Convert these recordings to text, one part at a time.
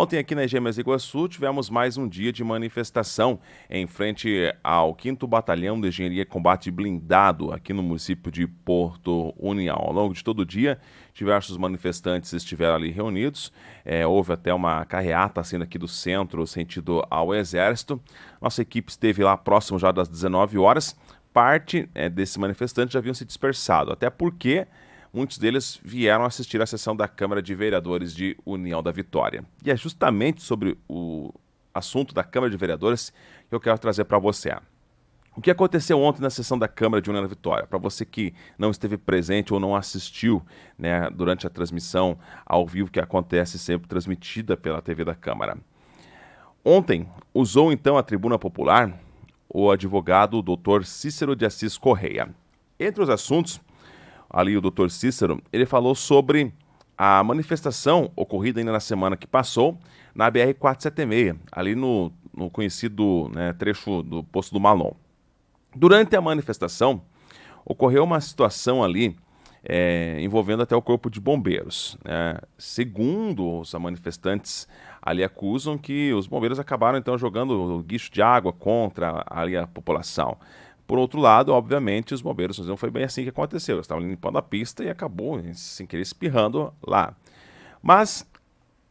Ontem aqui na Gêmeas Iguaçu tivemos mais um dia de manifestação em frente ao 5º Batalhão de Engenharia e Combate Blindado aqui no município de Porto União. Ao longo de todo o dia, diversos manifestantes estiveram ali reunidos, houve até uma carreata saindo aqui do centro, sentido ao Exército. Nossa equipe esteve lá próximo já das 19 horas, parte desses manifestantes já haviam se dispersado, até porque muitos deles vieram assistir à sessão da Câmara de Vereadores de União da Vitória. E é justamente sobre o assunto da Câmara de Vereadores que eu quero trazer para você. O que aconteceu ontem na sessão da Câmara de União da Vitória? Para você que não esteve presente ou não assistiu, né, durante a transmissão ao vivo que acontece sempre transmitida pela TV da Câmara. Ontem usou então a tribuna popular o advogado Dr. Cícero de Assis Correia. Entre os assuntos, ali o Dr. Cícero, ele falou sobre a manifestação ocorrida ainda na semana que passou na BR-476, ali no conhecido, né, trecho do Poço do Malom. Durante a manifestação, ocorreu uma situação ali envolvendo até o Corpo de Bombeiros, né? Segundo os manifestantes ali acusam que os bombeiros acabaram então jogando guicho de água contra ali a população. Por outro lado, obviamente, os bombeiros não foi bem assim que aconteceu. Eles estavam limpando a pista e acabou, sem querer, espirrando lá. Mas,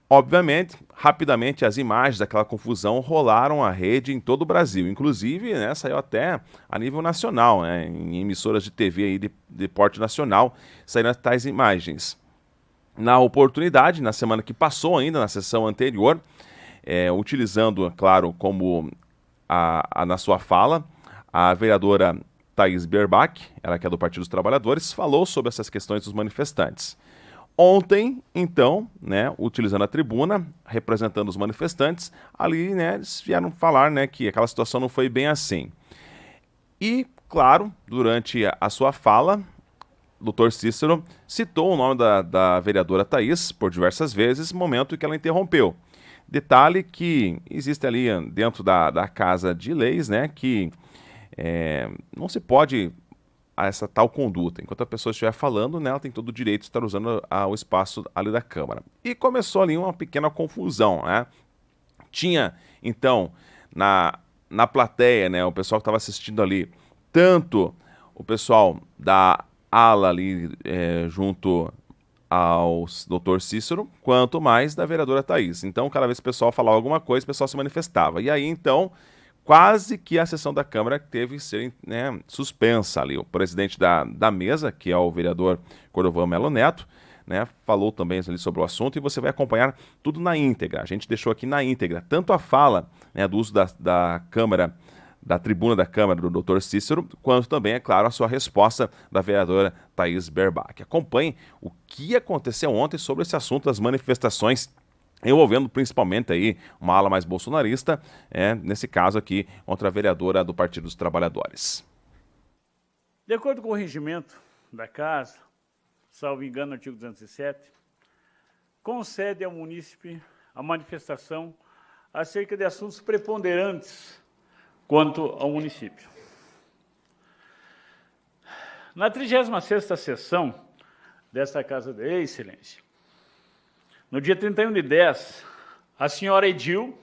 obviamente, rapidamente as imagens daquela confusão rolaram a rede em todo o Brasil. Inclusive, né, saiu até a nível nacional, né, em emissoras de TV aí de porte nacional, saíram tais imagens. Na oportunidade, na semana que passou ainda, na sessão anterior, utilizando, claro, como na sua fala, a vereadora Thaís Berbach, ela que é do Partido dos Trabalhadores, falou sobre essas questões dos manifestantes. Ontem, então, né, utilizando a tribuna, representando os manifestantes, ali, né, eles vieram falar, né, que aquela situação não foi bem assim. E, claro, durante a sua fala, o Dr. Cícero citou o nome da vereadora Thaís por diversas vezes, momento em que ela interrompeu. Detalhe que existe ali dentro da Casa de Leis, né, que não se pode essa tal conduta. Enquanto a pessoa estiver falando, né, ela tem todo o direito de estar usando o espaço ali da Câmara. E começou ali uma pequena confusão, né? Tinha, então, na plateia, né, o pessoal que estava assistindo ali, tanto o pessoal da ala ali junto ao Dr. Cícero, quanto mais da vereadora Thaís. Então, cada vez que o pessoal falava alguma coisa, o pessoal se manifestava. E aí, então, quase que a sessão da Câmara teve que ser, né, suspensa ali. O presidente da mesa, que é o vereador Cordovan Melo Neto, né, falou também ali sobre o assunto e você vai acompanhar tudo na íntegra. A gente deixou aqui na íntegra tanto a fala, né, do uso da Câmara, da tribuna da Câmara do Dr. Cícero, quanto também, é claro, a sua resposta da vereadora Thaís Berbach. Acompanhe o que aconteceu ontem sobre esse assunto das manifestações envolvendo principalmente aí uma ala mais bolsonarista, nesse caso aqui, contra a vereadora do Partido dos Trabalhadores. De acordo com o regimento da Casa, salvo engano, artigo 207, concede ao munícipe a manifestação acerca de assuntos preponderantes quanto ao município. Na 36ª sessão desta Casa de Excelência, no dia 31/10, a senhora Edil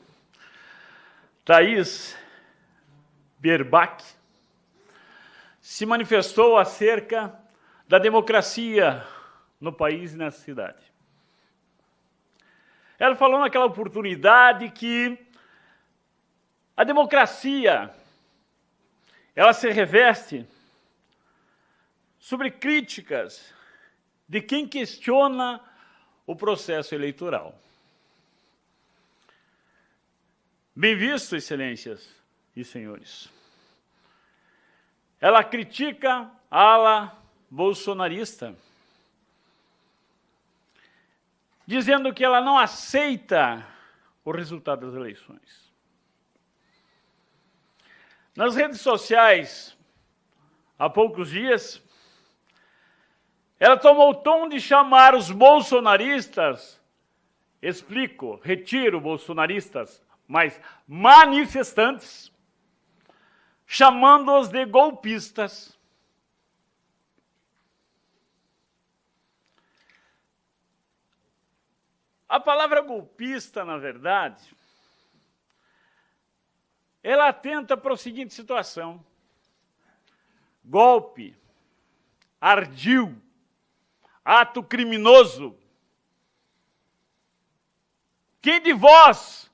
Thaís Berbach se manifestou acerca da democracia no país e na cidade. Ela falou naquela oportunidade que a democracia, ela se reveste sobre críticas de quem questiona o processo eleitoral. Bem visto, excelências e senhores. Ela critica a ala bolsonarista, dizendo que ela não aceita o resultado das eleições. Nas redes sociais, há poucos dias, ela tomou o tom de chamar os bolsonaristas, retiro bolsonaristas, mas manifestantes, chamando-os de golpistas. A palavra golpista, na verdade, ela atenta para a seguinte situação: golpe, ardil, ato criminoso. Quem de vós,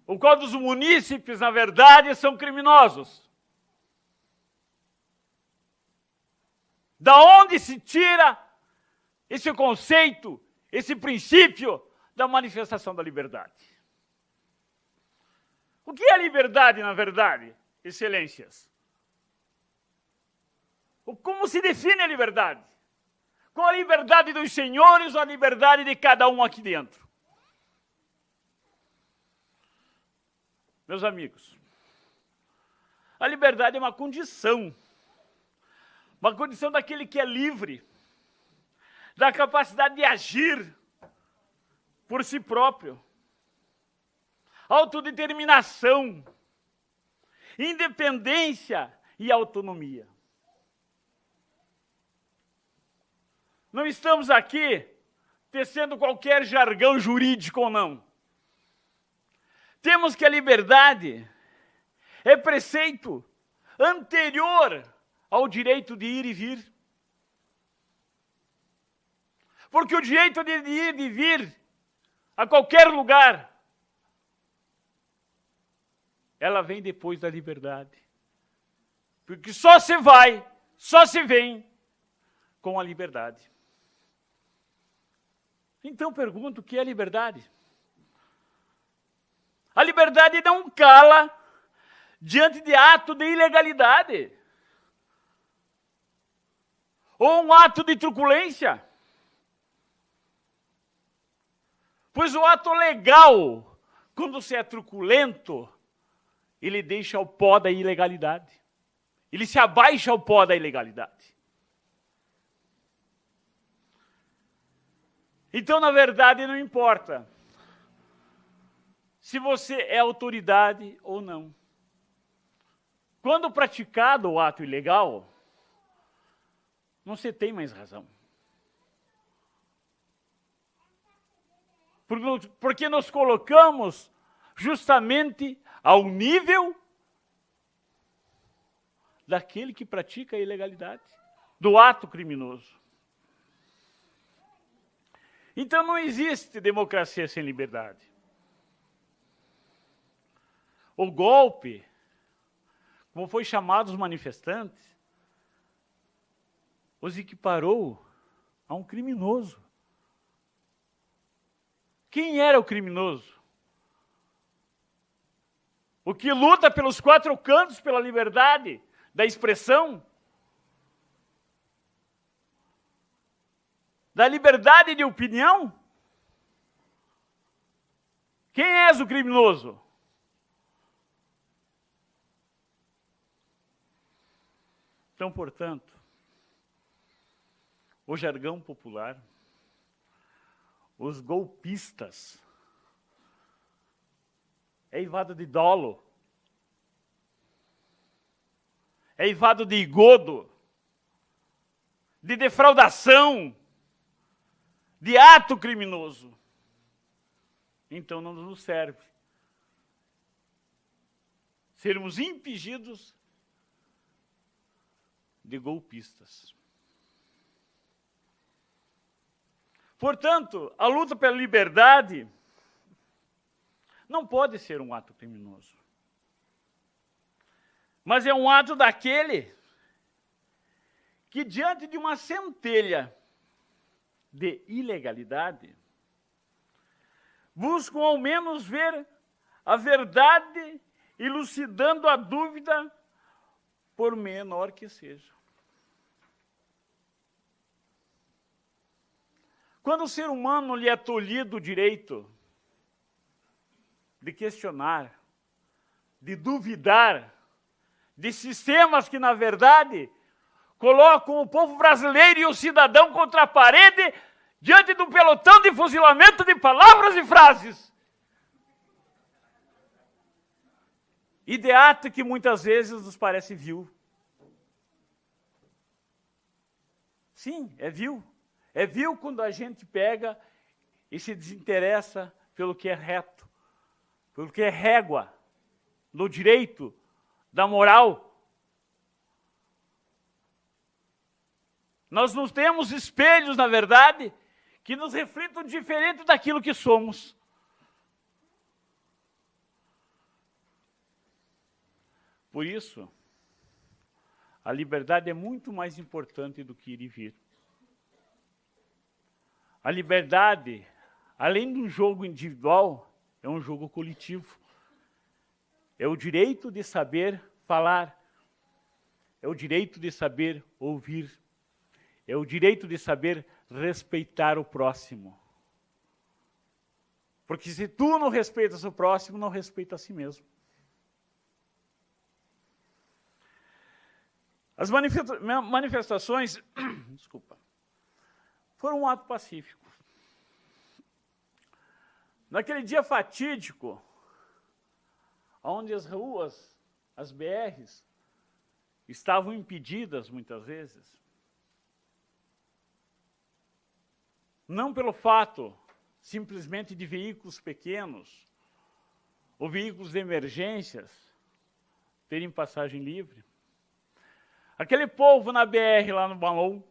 o qual dos munícipes, na verdade, são criminosos? Da onde se tira esse conceito, esse princípio da manifestação da liberdade? O que é liberdade, na verdade, excelências? Como se define a liberdade? Qual a liberdade dos senhores ou a liberdade de cada um aqui dentro? Meus amigos, a liberdade é uma condição daquele que é livre, da capacidade de agir por si próprio, autodeterminação, independência e autonomia. Não estamos aqui tecendo qualquer jargão jurídico ou não. Temos que a liberdade é preceito anterior ao direito de ir e vir. Porque o direito de ir e vir a qualquer lugar, ela vem depois da liberdade. Porque só se vai, só se vem com a liberdade. Então pergunto, o que é liberdade? A liberdade não cala diante de ato de ilegalidade ou um ato de truculência. Pois o ato legal, quando se é truculento, ele deixa o pó da ilegalidade. Ele se abaixa ao pó da ilegalidade. Então, na verdade, não importa se você é autoridade ou não. Quando praticado o ato ilegal, não se tem mais razão. Porque nos colocamos justamente ao nível daquele que pratica a ilegalidade, do ato criminoso. Então não existe democracia sem liberdade. O golpe, como foi chamado os manifestantes, os equiparou a um criminoso. Quem era o criminoso? O que luta pelos quatro cantos pela liberdade da expressão? Da liberdade de opinião? Quem és o criminoso? Então, portanto, o jargão popular, os golpistas, é eivado de dolo, é eivado de engodo, de defraudação, de ato criminoso. Então não nos serve sermos impedidos de golpistas. Portanto, a luta pela liberdade não pode ser um ato criminoso. Mas é um ato daquele que, diante de uma centelha de ilegalidade, buscam ao menos ver a verdade, elucidando a dúvida, por menor que seja. Quando o ser humano lhe é tolhido o direito de questionar, de duvidar, de sistemas que, na verdade, colocam o povo brasileiro e o cidadão contra a parede, diante do pelotão de fuzilamento de palavras e frases. E de ato que muitas vezes nos parece vil. Sim, é vil. É vil quando a gente pega e se desinteressa pelo que é reto, pelo que é régua, do direito, da moral. Nós não temos espelhos, na verdade, que nos reflitam diferente daquilo que somos. Por isso, a liberdade é muito mais importante do que ir e vir. A liberdade, além de um jogo individual, é um jogo coletivo. É o direito de saber falar, é o direito de saber ouvir, é o direito de saber respeitar o próximo. Porque se tu não respeitas o próximo, não respeita a si mesmo. As manifestações, desculpa, foram um ato pacífico. Naquele dia fatídico, onde as ruas, as BRs, estavam impedidas muitas vezes, não pelo fato simplesmente de veículos pequenos ou veículos de emergências terem passagem livre. Aquele povo na BR lá no Balão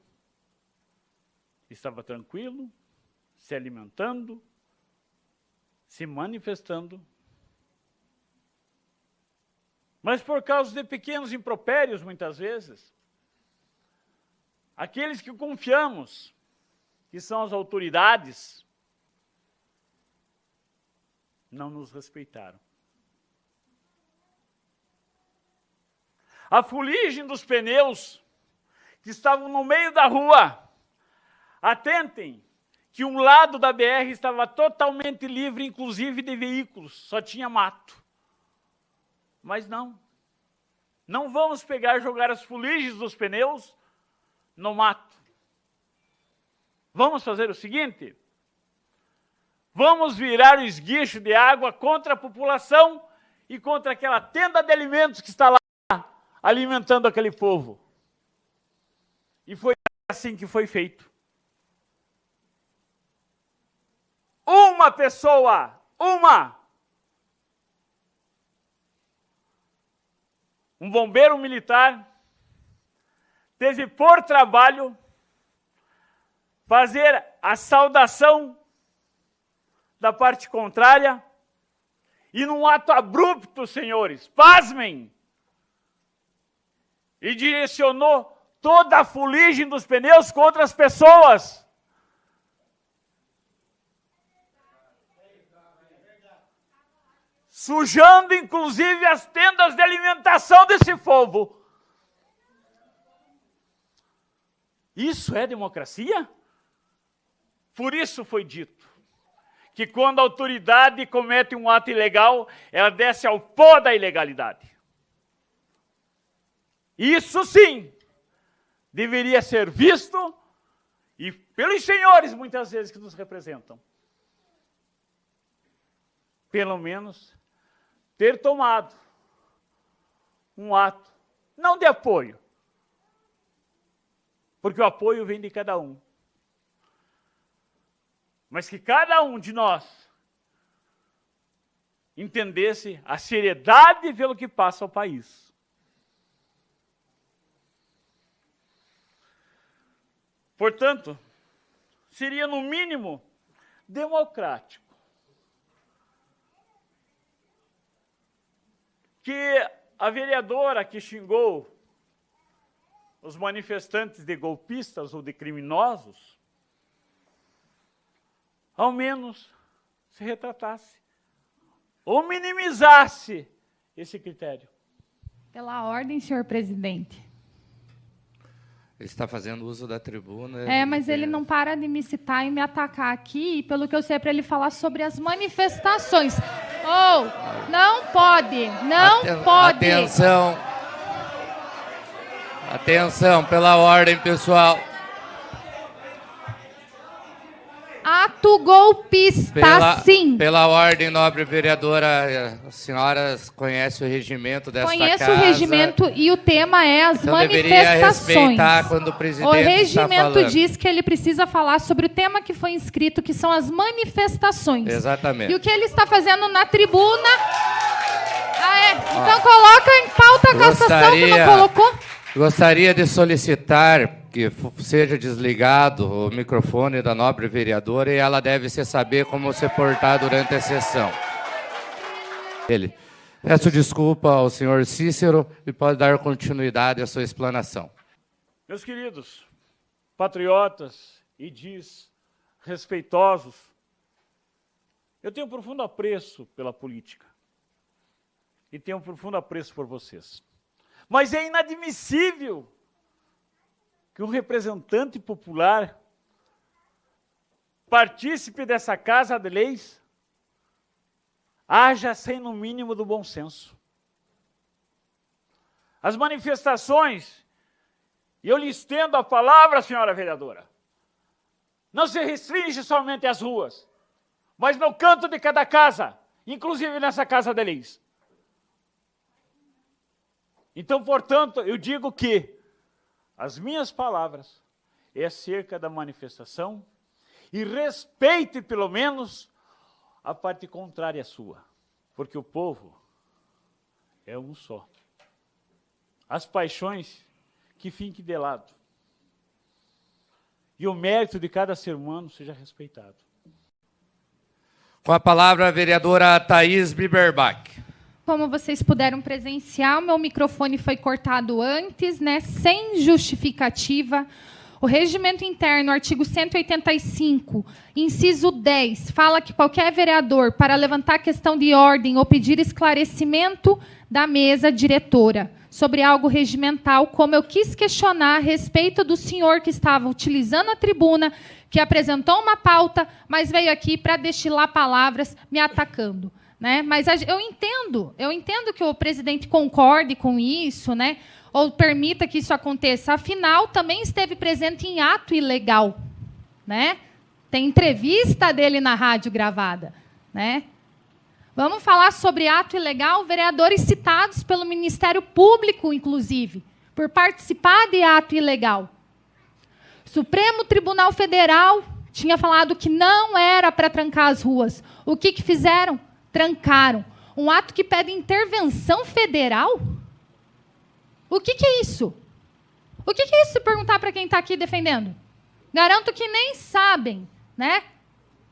estava tranquilo, se alimentando, se manifestando. Mas por causa de pequenos impropérios, muitas vezes, aqueles que confiamos, que são as autoridades, não nos respeitaram. A fuligem dos pneus que estavam no meio da rua, atentem que um lado da BR estava totalmente livre, inclusive de veículos, só tinha mato. Mas não vamos pegar e jogar as fuligens dos pneus no mato. Vamos fazer o seguinte, vamos virar o esguicho de água contra a população e contra aquela tenda de alimentos que está lá alimentando aquele povo. E foi assim que foi feito. Uma pessoa, um bombeiro militar, teve por trabalho fazer a saudação da parte contrária e num ato abrupto, senhores, pasmem, e direcionou toda a fuligem dos pneus contra as pessoas. Sujando, inclusive, as tendas de alimentação desse povo. Isso é democracia? Por isso foi dito que quando a autoridade comete um ato ilegal, ela desce ao pó da ilegalidade. Isso sim deveria ser visto e pelos senhores, muitas vezes, que nos representam. Pelo menos ter tomado um ato, não de apoio, porque o apoio vem de cada um, mas que cada um de nós entendesse a seriedade pelo que passa ao país. Portanto, seria no mínimo democrático que a vereadora que xingou os manifestantes de golpistas ou de criminosos, ao menos se retratasse ou minimizasse esse critério. Pela ordem, senhor presidente. Ele está fazendo uso da tribuna. Mas ele não para de me citar e me atacar aqui, e pelo que eu sei, é para ele falar sobre as manifestações. Não pode, não pode. Atenção. Atenção, pela ordem, pessoal. ato golpista, sim. Pela ordem, nobre vereadora, as senhoras conhecem o regimento desta casa. Conheço o regimento e o tema é as então manifestações. Deveria respeitar quando o presidente o está falando. regimento diz que ele precisa falar sobre o tema que foi inscrito, que são as manifestações. Exatamente. E o que ele está fazendo na tribuna... Então coloca em pauta a cassação que não colocou. Gostaria de solicitar que seja desligado o microfone da nobre vereadora e ela deve se saber como se portar durante a sessão. Peço desculpa ao senhor Cícero e pode dar continuidade à sua explanação. Meus queridos, patriotas, idis, respeitosos, eu tenho um profundo apreço pela política e tenho um profundo apreço por vocês. Mas é inadmissível que um representante popular, partícipe dessa Casa de Leis, haja sem no mínimo do bom senso. As manifestações, e eu lhe estendo a palavra, senhora vereadora, não se restringe somente às ruas, mas no canto de cada casa, inclusive nessa Casa de Leis. Então, portanto, eu digo que as minhas palavras é acerca da manifestação e respeite, pelo menos, a parte contrária à sua, porque o povo é um só. As paixões que fiquem de lado e o mérito de cada ser humano seja respeitado. Com a palavra, a vereadora Thaís Biberbach. Como vocês puderam presenciar, o meu microfone foi cortado antes, né, sem justificativa. O regimento interno, artigo 185, inciso 10, fala que qualquer vereador, para levantar questão de ordem ou pedir esclarecimento da mesa diretora sobre algo regimental, como eu quis questionar a respeito do senhor que estava utilizando a tribuna, que apresentou uma pauta, mas veio aqui para destilar palavras me atacando. Né? Mas eu entendo que o presidente concorde com isso, né? Ou permita que isso aconteça. Afinal, também esteve presente em ato ilegal. Né? Tem entrevista dele na rádio gravada. Né? Vamos falar sobre ato ilegal, vereadores citados pelo Ministério Público, inclusive, por participar de ato ilegal. Supremo Tribunal Federal tinha falado que não era para trancar as ruas. O que fizeram? Trancaram. Um ato que pede intervenção federal? O que é isso? O que é isso, se perguntar para quem está aqui defendendo? Garanto que nem sabem, né?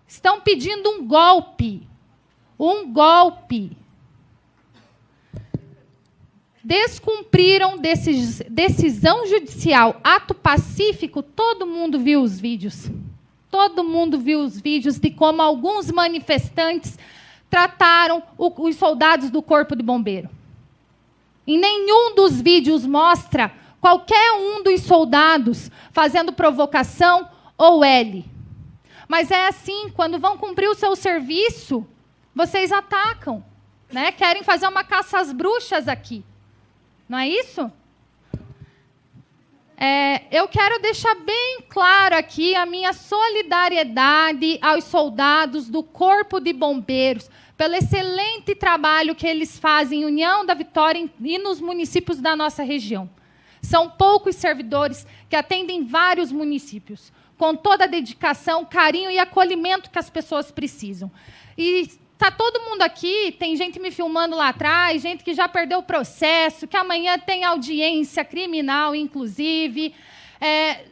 Estão pedindo um golpe. Um golpe. Descumpriram decisão judicial, ato pacífico, todo mundo viu os vídeos. Todo mundo viu os vídeos de como alguns manifestantes trataram os soldados do Corpo de Bombeiro. Em nenhum dos vídeos mostra qualquer um dos soldados fazendo provocação ou L. Mas é assim, quando vão cumprir o seu serviço, vocês atacam. Né? Querem fazer uma caça às bruxas aqui. Não é isso? Eu quero deixar bem claro aqui a minha solidariedade aos soldados do Corpo de Bombeiros, pelo excelente trabalho que eles fazem em União da Vitória e nos municípios da nossa região. São poucos servidores que atendem vários municípios, com toda a dedicação, carinho e acolhimento que as pessoas precisam. E está todo mundo aqui, tem gente me filmando lá atrás, gente que já perdeu o processo, que amanhã tem audiência criminal, inclusive.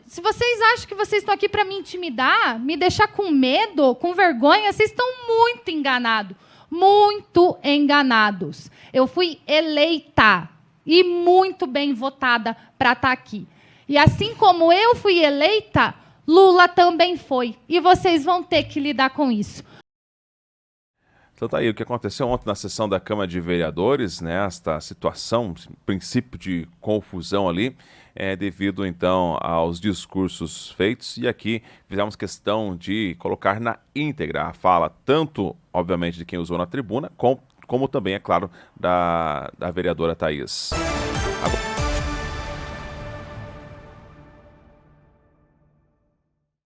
Se vocês acham que vocês estão aqui para me intimidar, me deixar com medo, com vergonha, vocês estão muito enganados. Muito enganados. Eu fui eleita e muito bem votada para estar aqui. E assim como eu fui eleita, Lula também foi. E vocês vão ter que lidar com isso. Então tá aí, o que aconteceu ontem na sessão da Câmara de Vereadores, né, esta situação, princípio de confusão ali, devido então aos discursos feitos, e aqui fizemos questão de colocar na íntegra a fala, tanto, obviamente, de quem usou na tribuna, como também, é claro, da vereadora Thaís. Agora...